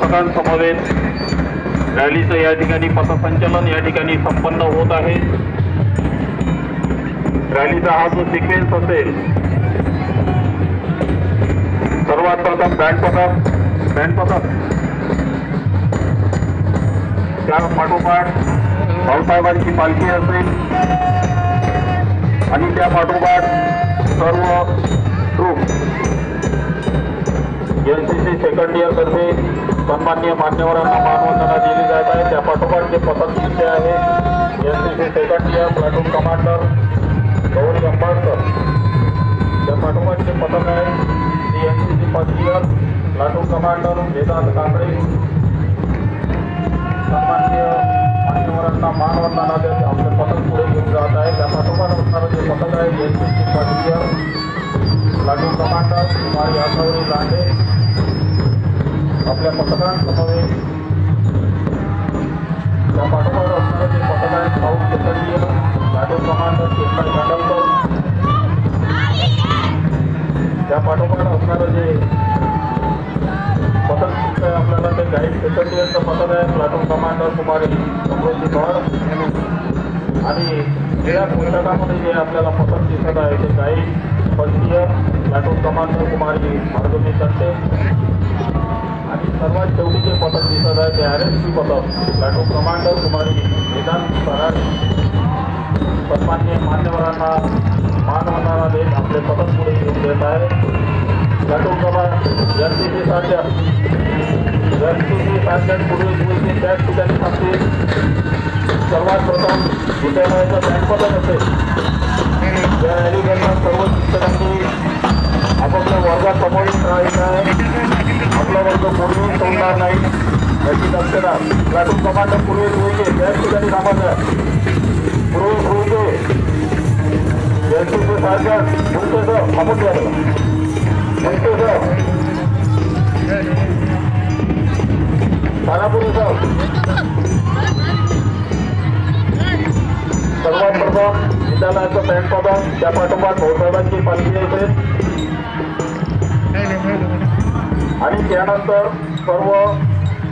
पथकांसमवेत रॅलीचं या ठिकाणी पथसंचलन या ठिकाणी संपन्न होत आहे। रॅलीचा हा जो सिक्वेन्स असेल, सर्वात प्रथम बँड पथक, त्या पाठोपाठ भाऊसाहेबांची पालखी असेल आणि त्या पाठोपाठ सर्व ग्रुप एनसीसी सेकंड इयर तर्फे सन्माननीय मान्यवरांना मानवंदना दिली जात आहे। त्या पाठोपाठ जे पथक दिसते आहे, NCC second year platoon commander Gauri Ambadkar, त्या पाठोपाठ जे पथक आहे ते NCC first year platoon commander Vedant Kamble सन्माननीय मान्यवरांना मानवंदना देत आपले पथक पुढे घेऊन जात आहे। त्या पाठोपाठ असणारं जे पथक आहे NCC first year platoon commander कुमारी आसावरी लांडे आपल्या पथकांसमवेत, त्या पाठोपाठ असणारं जे पथक आहे south second year platoon commander Chetan Khandalkar, त्या पाठोपाठ असणारं जे पथक दिसत आहे आपल्याला ते गाईड सेकंड इयरचं पथक आहे प्लाटून कमांडर कुमारी समृद्धी भड, आणि या पुस्तकामध्ये जे आपल्याला पथक दिसत आहे ते guide first year platoon commander कुमारी मार्गवी कंटे, आणि सर्वात शेवटी जे पथक दिसत आहे ते RSP पथक प्लाटून कमांडर कुमारी वेदांत सराड सन्माननीय मान्यवरांना मानवंदना देत आपले पथक पुढे घेऊन देत आहे। प्लाटून कमांडर एनसीसी सार्जंट पुढे गुरुजी त्याच ठिकाणी थांबतील। सर्वात प्रथम विद्यालयाचं बँड पथक असेल। या रॅली दरम्यान सर्व शिक्षकांनी आपापल्या वर्गात समाविष्ट राहायचं आहे। आपला वर्ग पूर्वी सोडणार नाही याची दक्षता प्लाटून कमांडर पूर्वी गुरुजी त्याच ठिकाणी थांबायचं आहे। पूर्वी गुरुजी एनसीसी सार्जंट गुरुजी थांबून द्यायला सर्वात प्रथम विद्यालयाचं बँड पथक, त्या पाठोपाठ भाऊसाहेबांची पालखी येते आणि त्यानंतर सर्व